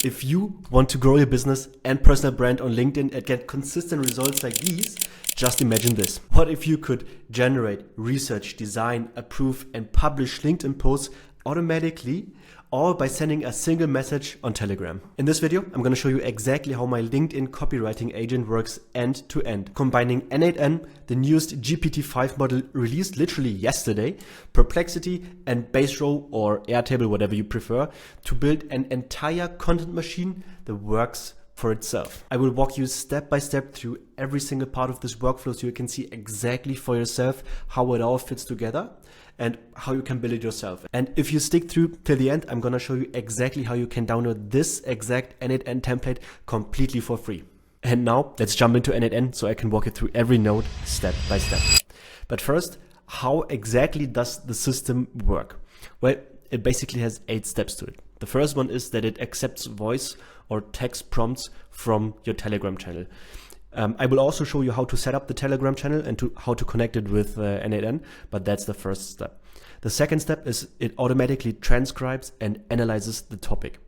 If you want to grow your business and personal brand on LinkedIn and get consistent results like these, just imagine this. What if you could generate, research, design, approve, and publish LinkedIn posts automatically, all by sending a single message on Telegram? In this video, I'm going to show you exactly how my LinkedIn copywriting agent works end to end, combining n8n, the newest GPT-5 model released literally yesterday, Perplexity, and BaseRow or Airtable, whatever you prefer, to build an entire content machine that works for itself. I will walk you step by step through every single part of this workflow so you can see exactly for yourself how it all fits together and how you can build it yourself. And if you stick through till the end, I'm gonna show you exactly how you can download this exact n8n template completely for free. And now let's jump into n8n so I can walk you through every node step by step. But first, how exactly does the system work? Well, it basically has 8 steps to it. The first one is that it accepts voice or text prompts from your Telegram channel. I will also show you how to set up the Telegram channel and how to connect it with n8n, but that's the first step. The second step is it automatically transcribes and analyzes the topic.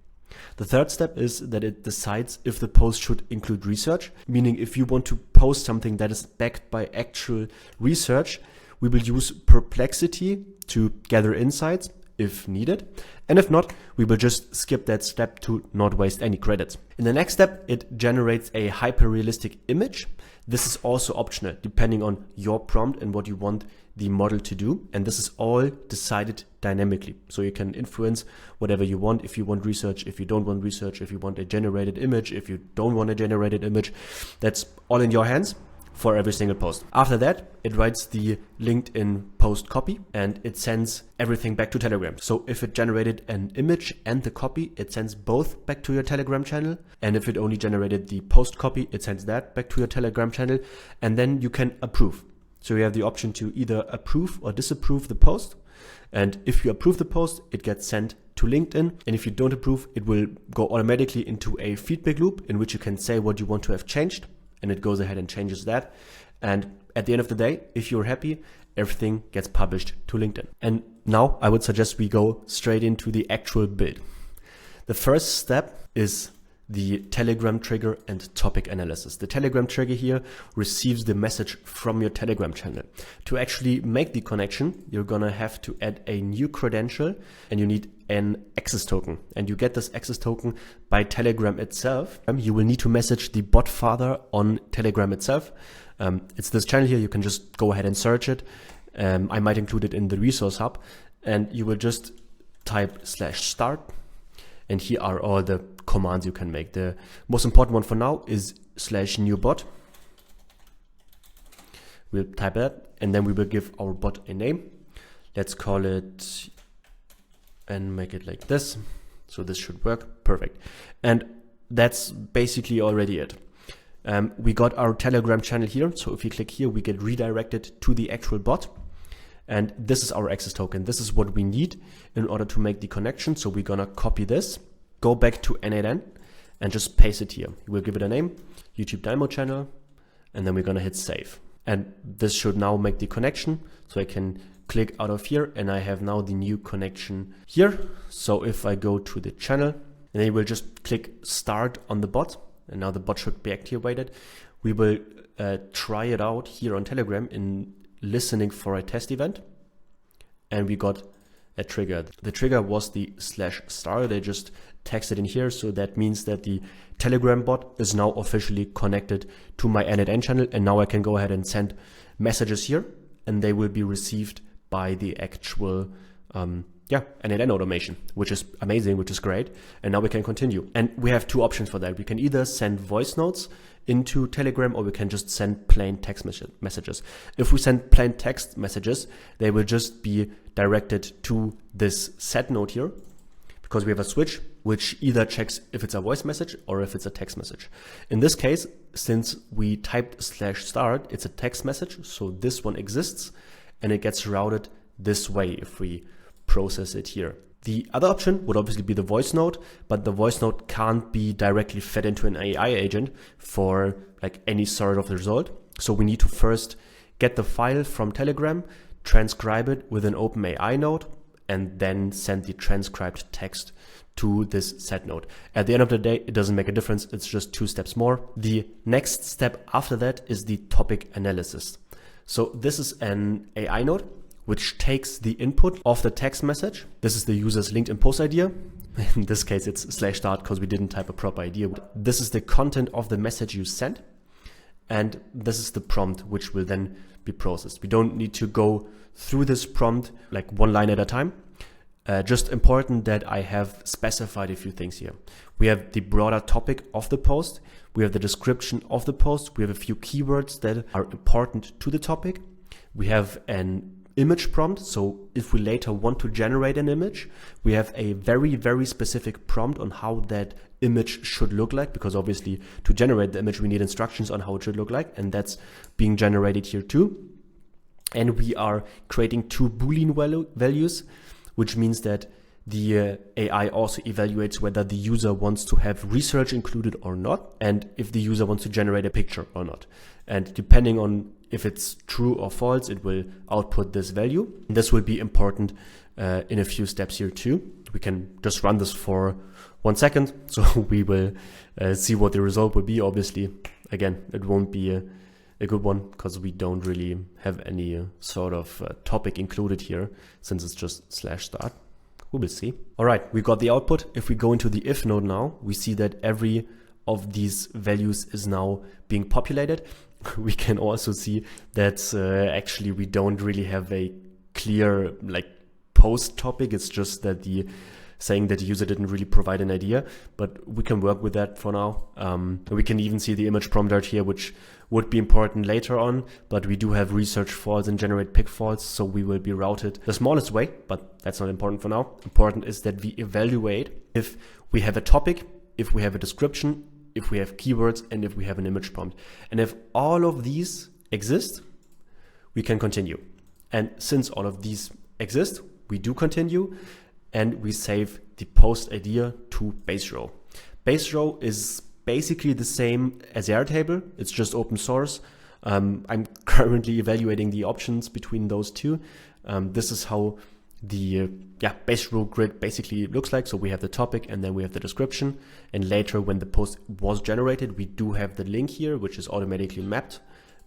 The third step is that it decides if the post should include research, meaning if you want to post something that is backed by actual research, we will use Perplexity to gather insights if needed, and if not, we will just skip that step to not waste any credits. In the next step, it generates a hyper-realistic image. This is also optional, depending on your prompt and what you want the model to do, and this is all decided dynamically. So you can influence whatever you want, if you want research, if you don't want research, if you want a generated image, if you don't want a generated image, that's all in your hands for every single post. After that, it writes the LinkedIn post copy and it sends everything back to Telegram. So if it generated an image and the copy, it sends both back to your Telegram channel. And if it only generated the post copy, it sends that back to your Telegram channel. And then you can approve. So you have the option to either approve or disapprove the post. And if you approve the post, it gets sent to LinkedIn. And if you don't approve, it will go automatically into a feedback loop in which you can say what you want to have changed. And it goes ahead and changes that. And at the end of the day, if you're happy, everything gets published to LinkedIn. And now I would suggest we go straight into the actual build. The first step is the Telegram trigger and topic analysis. The Telegram trigger here receives the message from your Telegram channel. To actually make the connection, you're gonna have to add a new credential and you need an access token. And you get this access token by Telegram itself. You will need to message the bot father on Telegram itself. It's this channel here, you can just go ahead and search it. I might include it in the resource hub and you will just type /start. And here are all the commands you can make. The most important one for now is /newbot. We'll type that and then we will give our bot a name. Let's call it and make it like this. So this should work. Perfect. And that's basically already it. We got our Telegram channel here. So if you click here, we get redirected to the actual bot. And this is our access token. This is what we need in order to make the connection. So we're gonna copy this, go back to n8n and just paste it here. We'll give it a name, YouTube Dynamo channel, and then we're gonna hit save. And this should now make the connection. So I can click out of here and I have now the new connection here. So if I go to the channel and then we'll just click start on the bot and now the bot should be activated. We will try it out here on Telegram in listening for a test event and we got a trigger. The trigger was the /star. They just texted in here. So that means that the Telegram bot is now officially connected to my n8n channel. And now I can go ahead and send messages here and they will be received by the actual n8n automation, which is amazing, which is great. And now we can continue. And we have 2 options for that. We can either send voice notes into Telegram or we can just send plain text messages. If we send plain text messages, they will just be directed to this set node here because we have a switch which either checks if it's a voice message or if it's a text message. In this case, since we typed /start, it's a text message. So this one exists and it gets routed this way if we process it here. The other option would obviously be the voice note, but the voice note can't be directly fed into an AI agent for like any sort of result. So we need to first get the file from Telegram, transcribe it with an OpenAI node, and then send the transcribed text to this set node. At the end of the day, it doesn't make a difference. It's just 2 steps more. The next step after that is the topic analysis. So this is an AI node which takes the input of the text message. This is the user's LinkedIn post idea. In this case, it's /start because we didn't type a proper idea. This is the content of the message you sent. And this is the prompt which will then be processed. We don't need to go through this prompt like one line at a time. Just important that I have specified a few things here. We have the broader topic of the post. We have the description of the post. We have a few keywords that are important to the topic. We have an image prompt. So if we later want to generate an image, we have a very, very specific prompt on how that image should look like, because obviously to generate the image, we need instructions on how it should look like. And that's being generated here too. And we are creating 2 Boolean values, which means that the AI also evaluates whether the user wants to have research included or not, and if the user wants to generate a picture or not. And depending on if it's true or false, it will output this value. This will be important in a few steps here too. We can just run this for 1 second. So we will see what the result will be. Obviously, again, it won't be a good one because we don't really have any sort of topic included here since it's just /start. We will see. All right, we got the output. If we go into the if node now, we see that every of these values is now being populated. We can also see that actually we don't really have a clear like post topic. It's just that saying that the user didn't really provide an idea, but we can work with that for now. We can even see the image prompt out here, which would be important later on, but we do have research false and generate pic false, so we will be routed the smallest way, but that's not important for now. Important is that we evaluate if we have a topic, if we have a description, if we have keywords, and if we have an image prompt. And if all of these exist, we can continue. And since all of these exist, we do continue, and we save the post idea to BaseRow. BaseRow is basically the same as Airtable. It's just open source. I'm currently evaluating the options between those two. This is how the BaseRow grid basically looks like. So we have the topic and then we have the description. And later when the post was generated, we do have the link here, which is automatically mapped.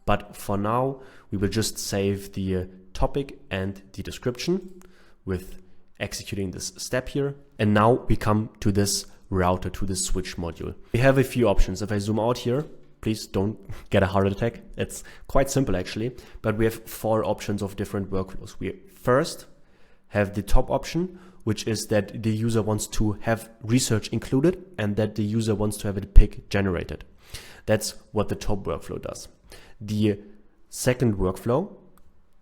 But for now, we will just save the topic and the description with executing this step here. And now we come to this router, to this switch module. We have a few options. If I zoom out here, please don't get a heart attack. It's quite simple actually, but we have 4 options of different workflows. We first have the top option, which is that the user wants to have research included and that the user wants to have a pic generated. That's what the top workflow does. The second workflow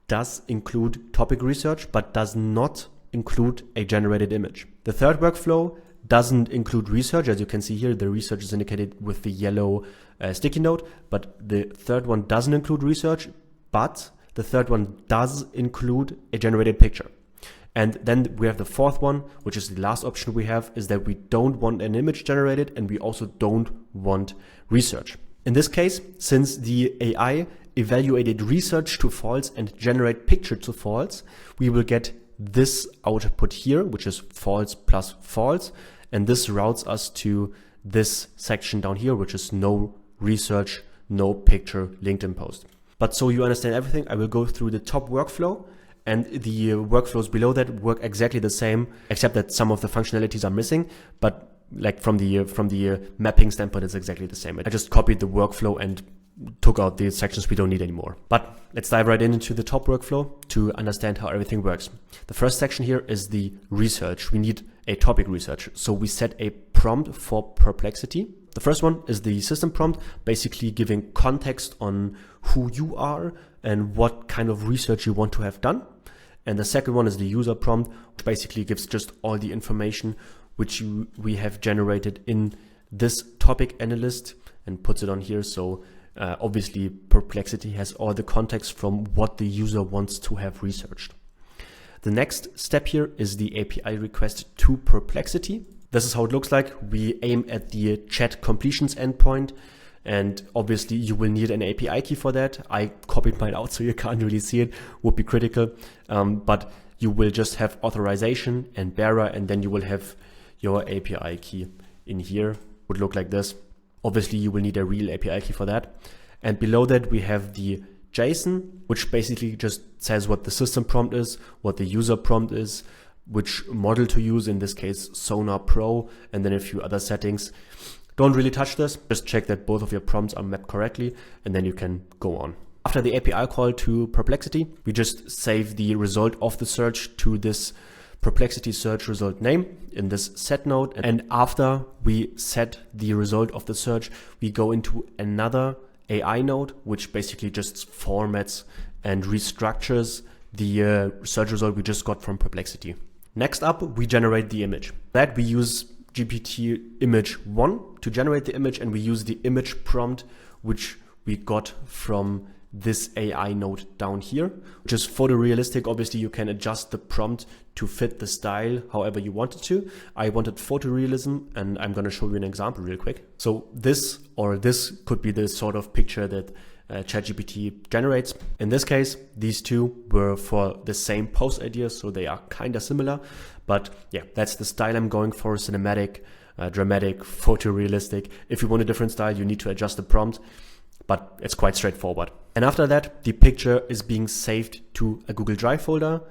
does include topic research, but does not include a generated image. The third workflow doesn't include research. As you can see here, the research is indicated with the yellow sticky note, but the third one doesn't include research, but the third one does include a generated picture. And then we have the fourth one, which is the last option we have, is that we don't want an image generated and we also don't want research. In this case, since the AI evaluated research to false and generate picture to false, we will get this output here, which is false plus false. And this routes us to this section down here, which is no research, no picture LinkedIn post. But so you understand everything, I will go through the top workflow, and the workflows below that work exactly the same, except that some of the functionalities are missing. But like from the mapping standpoint, it's exactly the same. I just copied the workflow and took out the sections we don't need anymore. But let's dive right into the top workflow to understand how everything works. The first section here is the research. We need a topic research. So we set a prompt for Perplexity. The first one is the system prompt, basically giving context on who you are and what kind of research you want to have done. And the second one is the user prompt, which basically gives just all the information which we have generated in this topic analyst and puts it on here. So obviously Perplexity has all the context from what the user wants to have researched. The next step here is the API request to Perplexity. This is how it looks like. We aim at the chat completions endpoint. And obviously you will need an API key for that. I copied mine out so you can't really see it, would be critical. But you will just have authorization and bearer, and then you will have your API key in here. Would look like this. Obviously you will need a real API key for that. And below that we have the JSON, which basically just says what the system prompt is, what the user prompt is, which model to use, in this case Sonar Pro, and then a few other settings. Don't really touch this, just check that both of your prompts are mapped correctly, and then you can go on. After the API call to Perplexity, we just save the result of the search to this Perplexity search result name in this set node. And after we set the result of the search, we go into another AI node, which basically just formats and restructures the search result we just got from Perplexity. Next up, we generate the image. That we use GPT image 1 to generate the image, and we use the image prompt, which we got from this AI node down here, which is photorealistic. Obviously you can adjust the prompt to fit the style however you want it to. I wanted photorealism, and I'm going to show you an example real quick. So this could be the sort of picture that ChatGPT generates. In this case, these two were for the same post idea, so they are kind of similar. But yeah, that's the style I'm going for: cinematic, dramatic, photorealistic. If you want a different style, you need to adjust the prompt, but it's quite straightforward. And after that, the picture is being saved to a Google Drive folder,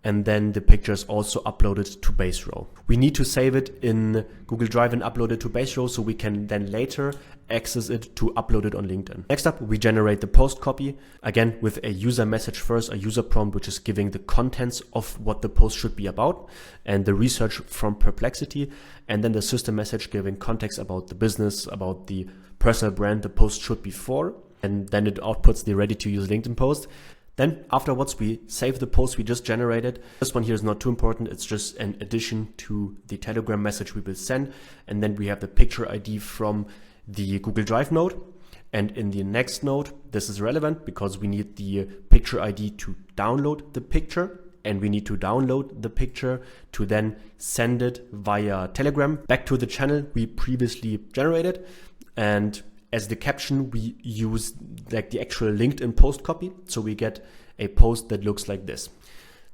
and then the picture is also uploaded to BaseRow. We need to save it in Google Drive and upload it to BaseRow so we can then later access it to upload it on LinkedIn. Next up, we generate the post copy, again with a user message first, a user prompt, which is giving the contents of what the post should be about, and the research from Perplexity, and then the system message giving context about the business, about the personal brand the post should be for, and then it outputs the ready to use LinkedIn post. Then afterwards, we save the post we just generated. This one here is not too important. It's just an addition to the Telegram message we will send. And then we have the picture ID from the Google Drive node. And in the next node, this is relevant because we need the picture ID to download the picture. And we need to download the picture to then send it via Telegram back to the channel we previously generated. And as the caption, we use like the actual LinkedIn post copy. So we get a post that looks like this.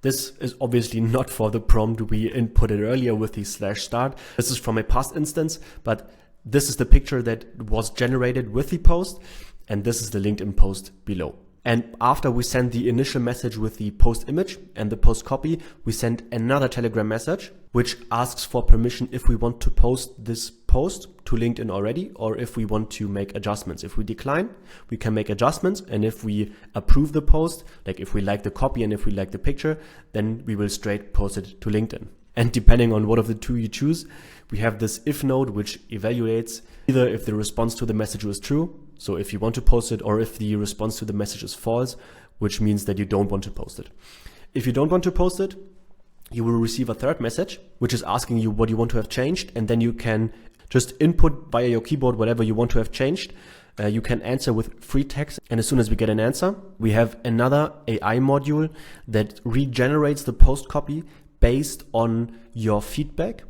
This is obviously not for the prompt we inputted earlier with the /start. This is from a past instance, but this is the picture that was generated with the post. And this is the LinkedIn post below. And after we send the initial message with the post image and the post copy, we send another Telegram message, which asks for permission if we want to post this post to LinkedIn already, or if we want to make adjustments. If we decline, we can make adjustments. And if we approve the post, like if we like the copy and if we like the picture, then we will straight post it to LinkedIn. And depending on what of the two you choose, we have this if node, which evaluates either if the response to the message was true, so if you want to post it, or if the response to the message is false, which means that you don't want to post it. If you don't want to post it, you will receive a third message, which is asking you what you want to have changed. And then you can just input via your keyboard whatever you want to have changed. You can answer with free text. And as soon as we get an answer, we have another AI module that regenerates the post copy based on your feedback.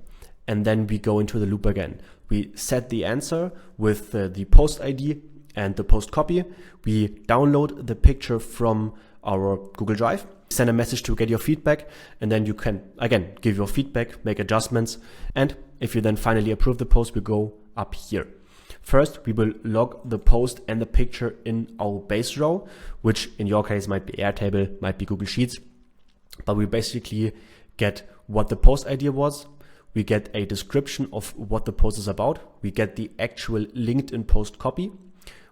And then we go into the loop again. We set the answer with the post ID and the post copy. We download the picture from our Google Drive, send a message to get your feedback, and then you can, again, give your feedback, make adjustments. And if you then finally approve the post, we go up here. First, we will log the post and the picture in our BaseRow, which in your case might be Airtable, might be Google Sheets. But we basically get what the post idea was. We get a description of what the post is about. We get the actual LinkedIn post copy.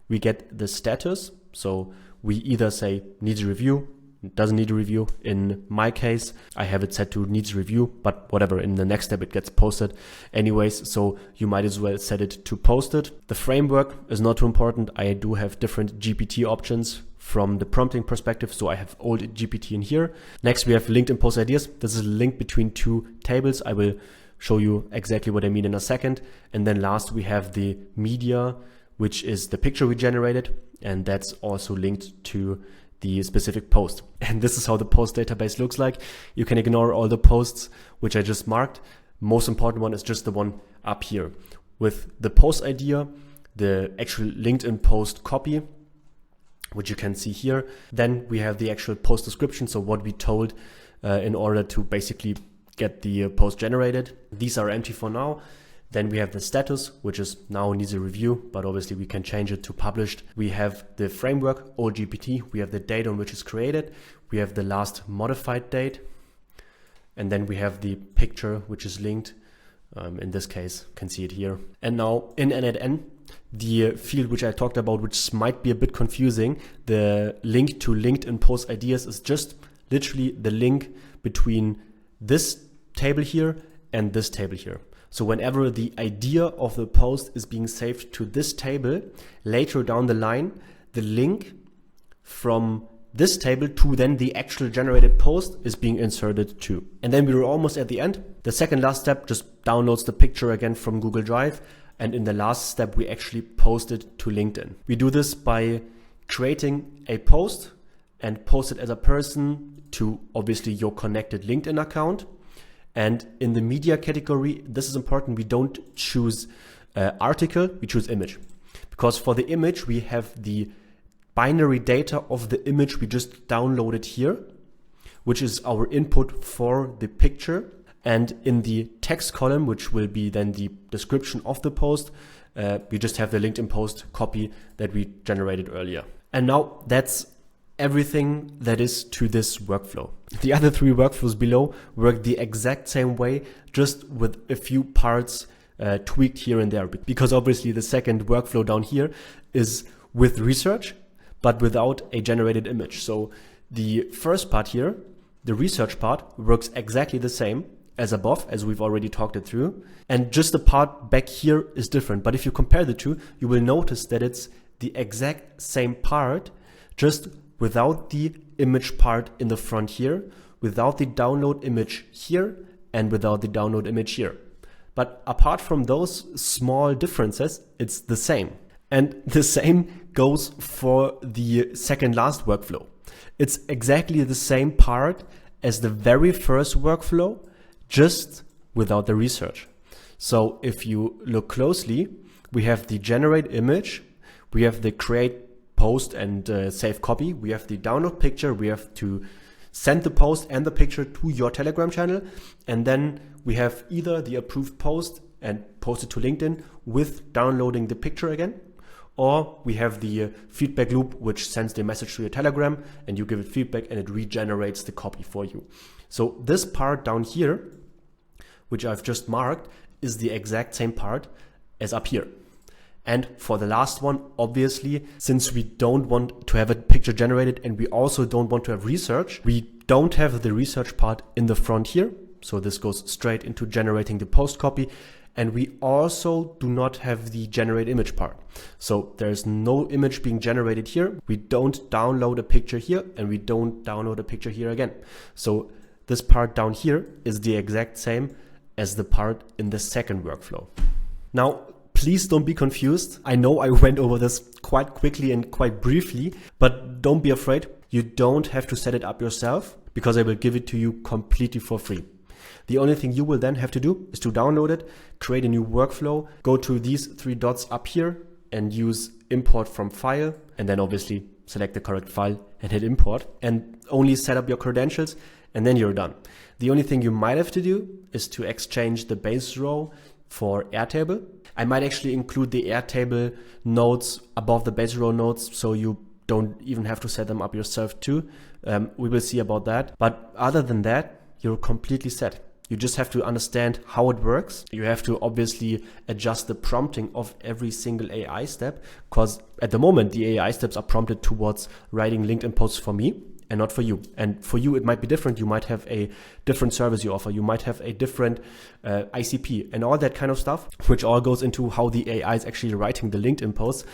We get the status. So we either say needs a review, doesn't need a review. In my case, I have it set to needs review, but whatever, in the next step it gets posted anyways. So you might as well set it to posted. The framework is not too important. I do have different GPT options from the prompting perspective. So I have old GPT in here. Next, we have LinkedIn post ideas. This is a link between two tables. I will show you exactly what I mean in a second. And then last, we have the media, which is the picture we generated. And that's also linked to the specific post. And this is how the post database looks like. You can ignore all the posts, which I just marked. Most important one is just the one up here with the post idea, the actual LinkedIn post copy, which you can see here. Then we have the actual post description, so what we told in order to basically get the post generated. These are empty for now. Then we have the status, which is now needs a review, but obviously we can change it to published. We have the framework, old GPT. We have the date on which it's created. We have the last modified date. And then we have the picture, which is linked. In this case, you can see it here. And now in n8n, the field which I talked about, which might be a bit confusing, the link to LinkedIn post ideas is just literally the link between this table here and this table here. So whenever the idea of the post is being saved to this table, later down the line, the link from this table to then the actual generated post is being inserted too. And then we were almost at the end. The second last step just downloads the picture again from Google Drive. And in the last step, we actually post it to LinkedIn. We do this by creating a post and post it as a person to obviously your connected LinkedIn account. And in the media category, this is important. We don't choose article, we choose image. Because for the image, we have the binary data of the image we just downloaded here, which is our input for the picture. And in the text column, which will be then the description of the post, we just have the LinkedIn post copy that we generated earlier. And now that's everything that is to this workflow. The other three workflows below work the exact same way, just with a few parts tweaked here and there. Because obviously the second workflow down here is with research, but without a generated image. So the first part here, the research part, works exactly the same as above, as we've already talked it through. And just the part back here is different. But if you compare the two, you will notice that it's the exact same part, just without the image part in the front here, without the download image here, and without the download image here. But apart from those small differences, it's the same. And the same goes for the second last workflow. It's exactly the same part as the very first workflow, just without the research. So if you look closely, we have the generate image, we have the create post and save copy, we have the download picture, we have to send the post and the picture to your Telegram channel, and then we have either the approved post and post it to LinkedIn with downloading the picture again, or we have the feedback loop, which sends the message to your Telegram and you give it feedback and it regenerates the copy for you. So this part down here, which I've just marked, is the exact same part as up here. And for the last one, obviously, since we don't want to have a picture generated and we also don't want to have research, we don't have the research part in the front here. So this goes straight into generating the post copy. And we also do not have the generate image part. So there's no image being generated here. We don't download a picture here and we don't download a picture here again. So this part down here is the exact same as the part in the second workflow. Now, please don't be confused. I know I went over this quite quickly and quite briefly, but don't be afraid. You don't have to set it up yourself because I will give it to you completely for free. The only thing you will then have to do is to download it, create a new workflow, go to these three dots up here and use import from file, and then obviously select the correct file and hit import and only set up your credentials, and then you're done. The only thing you might have to do is to exchange the BaseRow for Airtable. I might actually include the Airtable nodes above the BaseRow nodes, so you don't even have to set them up yourself too. We will see about that. But other than that, you're completely set. You just have to understand how it works. You have to obviously adjust the prompting of every single AI step, because at the moment the AI steps are prompted towards writing LinkedIn posts for me and not for you. And for you, it might be different. You might have a different service you offer. You might have a different ICP and all that kind of stuff, which all goes into how the AI is actually writing the LinkedIn posts.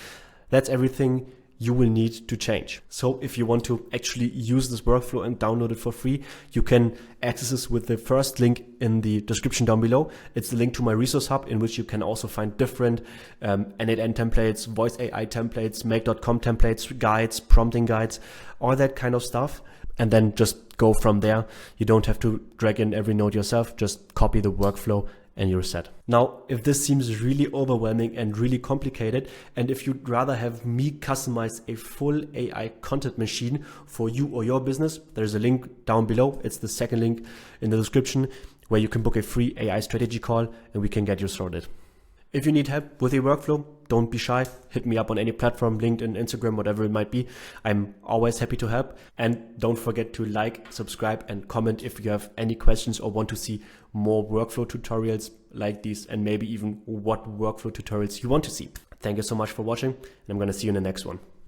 That's everything you will need to change. So if you want to actually use this workflow and download it for free, you can access this with the first link in the description down below. It's the link to my resource hub, in which you can also find different n8n templates, voice AI templates, make.com templates, guides, prompting guides, all that kind of stuff. And then just go from there. You don't have to drag in every node yourself, just copy the workflow and you're set. Now, if this seems really overwhelming and really complicated, and if you'd rather have me customize a full AI content machine for you or your business, there's a link down below. It's the second link in the description where you can book a free AI strategy call and we can get you sorted. If you need help with your workflow, don't be shy. Hit me up on any platform, LinkedIn, Instagram, whatever it might be. I'm always happy to help. And don't forget to like, subscribe, and comment if you have any questions or want to see more workflow tutorials like these, and maybe even what workflow tutorials you want to see. Thank you so much for watching, and I'm going to see you in the next one.